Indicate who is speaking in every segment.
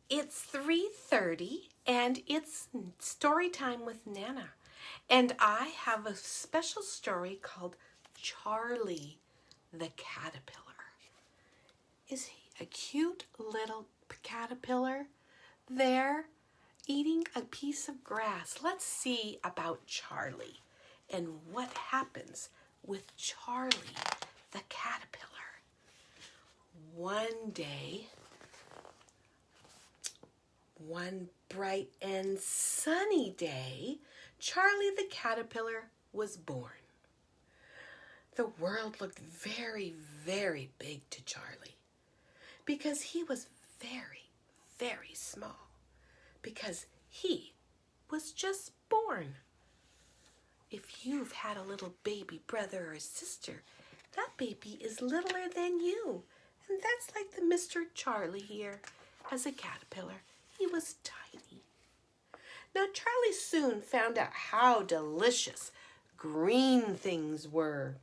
Speaker 1: It's 3:30 and it's story time with Nana. And I have a special story called Charlie the Caterpillar. Is he a cute little caterpillar there eating a piece of grass? Let's see about Charlie and what happens with Charlie the caterpillar. One day, one bright and sunny day, Charlie the caterpillar was born. The world looked very, very big to Charlie because he was very, very small, because he was just born. If you've had a little baby brother or sister, that baby is littler than you. And that's like the Mr. Charlie here as a caterpillar. He was tiny. Now, Charlie soon found out how delicious green things were.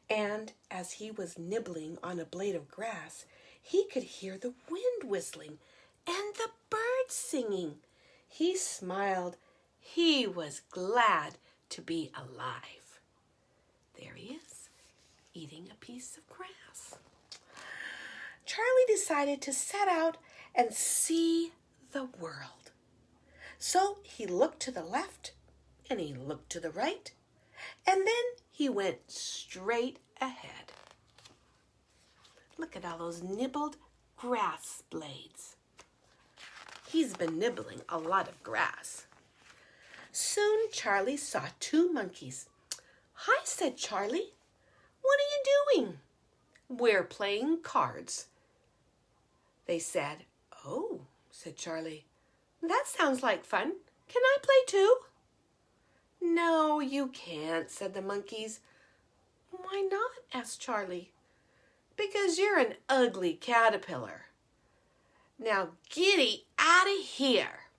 Speaker 1: And as he was nibbling on a blade of grass, he could hear the wind whistling and the birds singing. He smiled. He was glad to be alive. There he is, eating a piece of grass. Charlie decided to set out and see the world. So he looked to the left and he looked to the right, and then he went straight ahead. Look at all those nibbled grass blades. He's been nibbling a lot of grass. Soon Charlie saw two monkeys. "Hi," said Charlie. "What are you doing?" "We're playing cards." They said. "Oh," said Charlie, "that sounds like fun. Can I play too?" "No, you can't," said the monkeys. "Why not?" asked Charlie. "Because you're an ugly caterpillar. Now giddy out of here."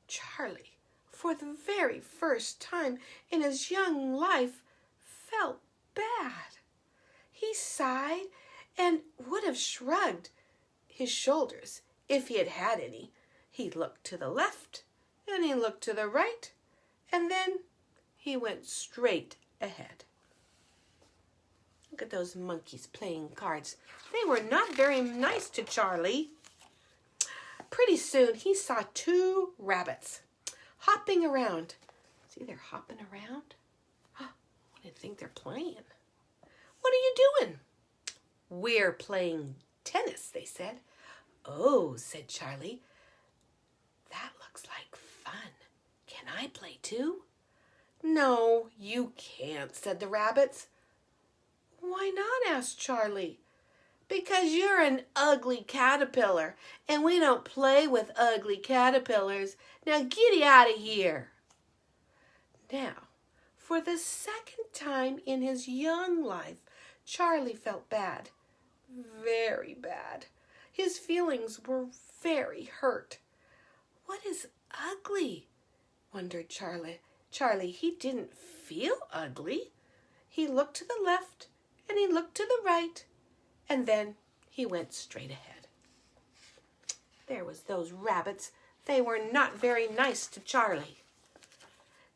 Speaker 1: Charlie, for the very first time in his young life, felt bad. He sighed and would have shrugged his shoulders if he had had any. He looked to the left and he looked to the right, and then he went straight ahead. Look at those monkeys playing cards. They were not very nice to Charlie. Pretty soon he saw two rabbits hopping around. See, they're hopping around. What do you think they're playing? "What are you doing?" "We're playing tennis," they said. "Oh," said Charlie, "that looks like fun. Can I play too?" "No, you can't," said the rabbits. "Why not?" asked Charlie. "Because you're an ugly caterpillar, and we don't play with ugly caterpillars. Now giddy out of here." Now, for the second time in his young life, Charlie felt bad. Very bad. His feelings were very hurt. "What is ugly?" wondered Charlie. He didn't feel ugly. He looked to the left and he looked to the right, and then he went straight ahead. There was those rabbits. They were not very nice to Charlie.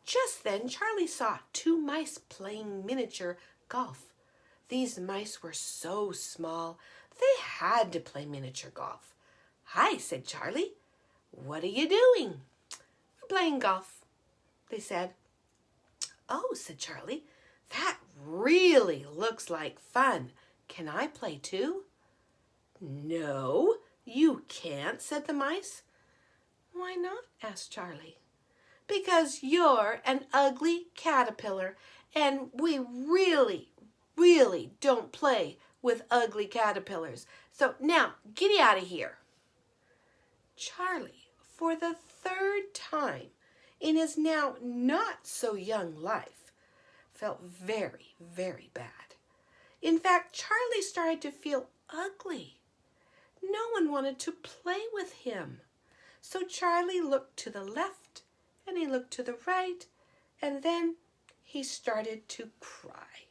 Speaker 1: Just then Charlie saw two mice playing miniature golf. These mice were so small, they had to play miniature golf. "Hi," said Charlie. "What are you doing?" "We're playing golf," they said. "Oh," said Charlie, "that really looks like fun. Can I play too?" "No, you can't," said the mice. "Why not?" asked Charlie. "Because you're an ugly caterpillar, and we really, really don't play with ugly caterpillars. So now, giddy out of here." Charlie, for the third time in his now not so young life, felt very, very bad. In fact, Charlie started to feel ugly. No one wanted to play with him. So Charlie looked to the left and he looked to the right, and then he started to cry.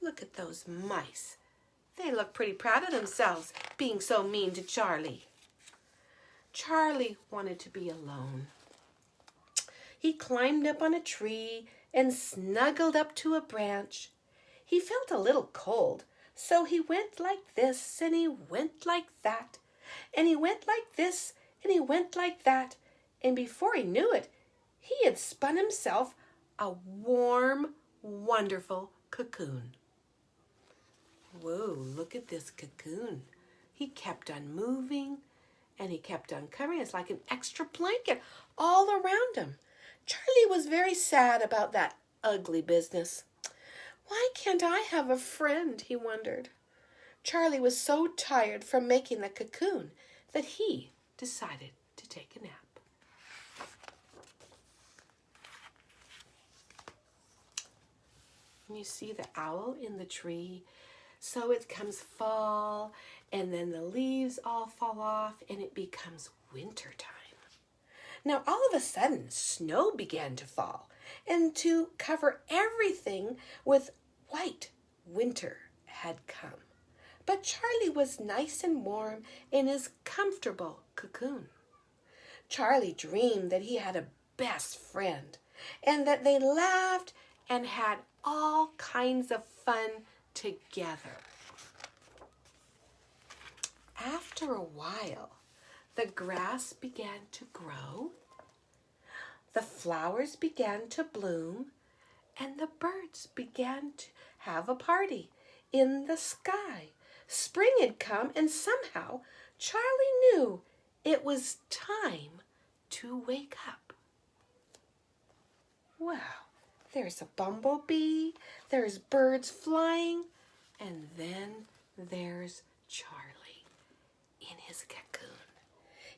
Speaker 1: Look at those mice. They looked pretty proud of themselves, being so mean to Charlie. Charlie wanted to be alone. He climbed up on a tree and snuggled up to a branch. He felt a little cold, so he went like this and he went like that, and he went like this and he went like that, and before he knew it, he had spun himself a warm, wonderful cocoon. Whoa, look at this cocoon. He kept on moving and he kept on covering. It's like an extra blanket all around him. Charlie was very sad about that ugly business. Why can't I have a friend, he wondered. Charlie was so tired from making the cocoon that he decided to take a nap. And you see the owl in the tree. So it comes fall, and then the leaves all fall off, and it becomes winter time. Now, all of a sudden, snow began to fall, and to cover everything with white, winter had come. But Charlie was nice and warm in his comfortable cocoon. Charlie dreamed that he had a best friend, and that they laughed and had all kinds of fun together. After a while, the grass began to grow, the flowers began to bloom, and the birds began to have a party in the sky. Spring had come, and somehow Charlie knew it was time to wake up. Well, there's a bumblebee, there's birds flying, and then there's Charlie in his cocoon.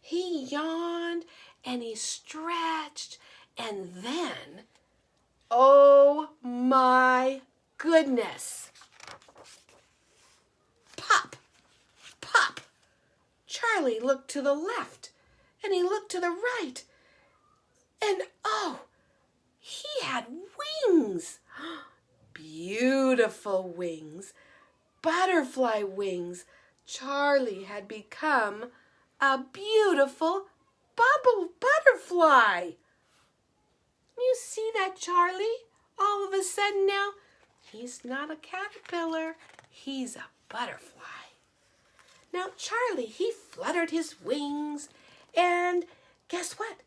Speaker 1: He yawned and he stretched, and then, oh my goodness, pop, pop. Charlie looked to the left and he looked to the right, and oh, he had wings, beautiful wings, butterfly wings. Charlie had become a beautiful bubble butterfly. You see that, Charlie? All of a sudden now, he's not a caterpillar, he's a butterfly. Now, Charlie, he fluttered his wings, and guess what?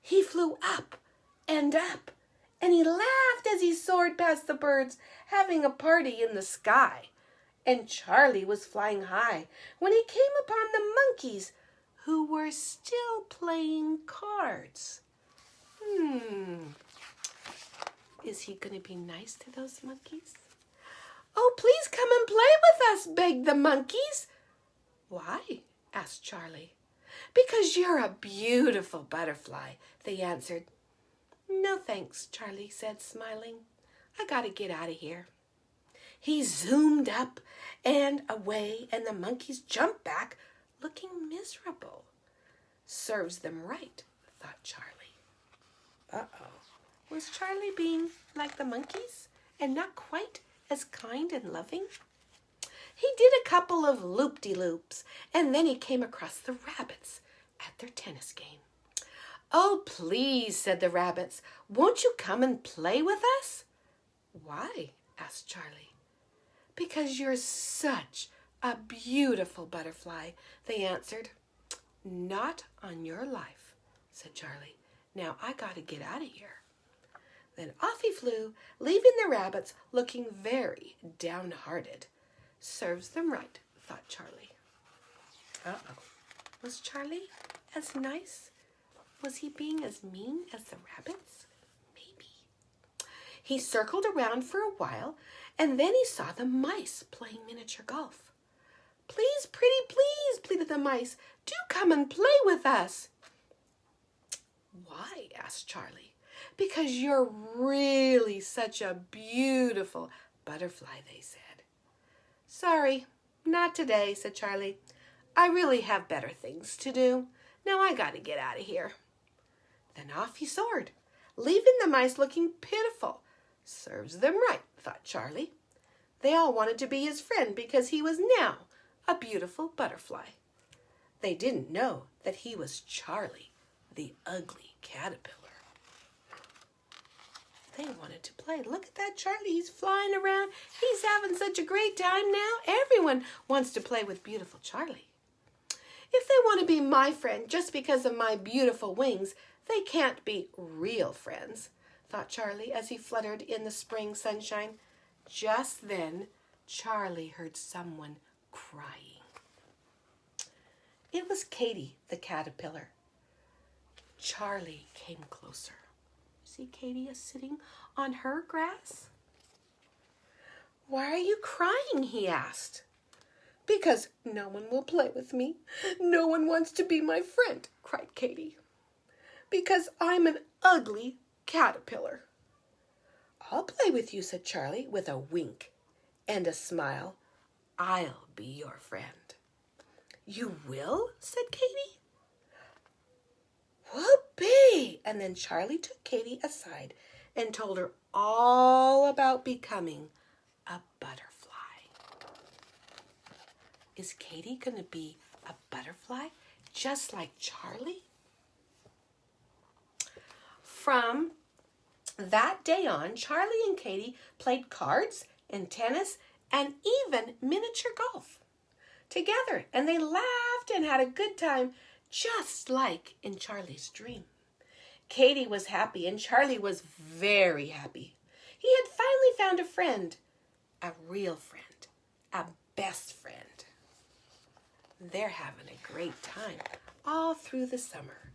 Speaker 1: He flew up and up, and he laughed as he soared past the birds, having a party in the sky. And Charlie was flying high when he came upon the monkeys, who were still playing cards. Is he going to be nice to those monkeys? Oh, please come and play with us, begged the monkeys. Why? Asked Charlie. Because you're a beautiful butterfly, they answered. No thanks, Charlie said, smiling. I gotta get out of here. He zoomed up and away, and the monkeys jumped back, looking miserable. Serves them right, thought Charlie. Uh-oh. Was Charlie being like the monkeys and not quite as kind and loving? He did a couple of loop-de-loops, and then he came across the rabbits at their tennis game. Oh, please, said the rabbits, won't you come and play with us? Why? Asked Charlie. Because you're such a beautiful butterfly, they answered. Not on your life, said Charlie. Now I gotta get out of here. Then off he flew, leaving the rabbits looking very downhearted. Serves them right, thought Charlie. Uh-oh. Was Charlie as nice? Was he being as mean as the rabbits? Maybe. He circled around for a while, and then he saw the mice playing miniature golf. Please, pretty, please, pleaded the mice. Do come and play with us. Why? Asked Charlie. Because you're really such a beautiful butterfly, they said. Sorry, not today, said Charlie. I really have better things to do. Now I gotta get out of here. Then off he soared, leaving the mice looking pitiful. Serves them right, thought Charlie. They all wanted to be his friend because he was now a beautiful butterfly. They didn't know that he was Charlie, the ugly caterpillar. They wanted to play. Look at that Charlie. He's flying around. He's having such a great time now. Everyone wants to play with beautiful Charlie. If they want to be my friend just because of my beautiful wings, they can't be real friends, thought Charlie as he fluttered in the spring sunshine. Just then, Charlie heard someone crying. It was Katy, the caterpillar. Charlie came closer. See Katy is sitting on her grass? Why are you crying? He asked. Because no one will play with me. No one wants to be my friend, cried Katy. Because I'm an ugly caterpillar. I'll play with you, said Charlie with a wink and a smile. I'll be your friend. You will? Said Katy. Whoopee! And then Charlie took Katy aside and told her all about becoming a butterfly. Is Katy going to be a butterfly just like Charlie? From that day on, Charlie and Katy played cards and tennis and even miniature golf together, and they laughed and had a good time, just like in Charlie's dream. Katy was happy and Charlie was very happy. He had finally found a friend, a real friend, a best friend. They're having a great time all through the summer.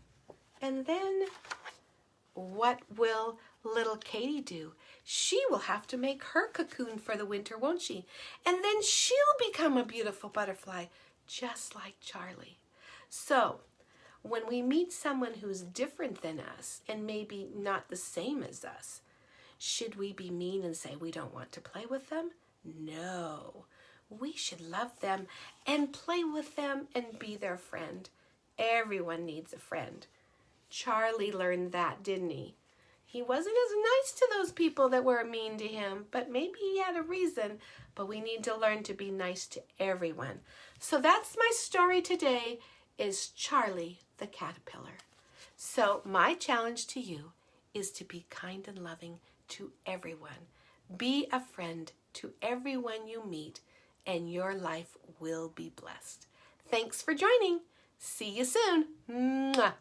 Speaker 1: And then what will little Katy do? She will have to make her cocoon for the winter, won't she? And then she'll become a beautiful butterfly, just like Charlie. So, when we meet someone who's different than us and maybe not the same as us, should we be mean and say we don't want to play with them? No. We should love them and play with them and be their friend. Everyone needs a friend. Charlie learned that, didn't he? He wasn't as nice to those people that were mean to him, but maybe he had a reason. But we need to learn to be nice to everyone. So that's my story today, is Charlie the caterpillar. So my challenge to you is to be kind and loving to everyone. Be a friend to everyone you meet, and your life will be blessed. Thanks for joining. See you soon. Mwah.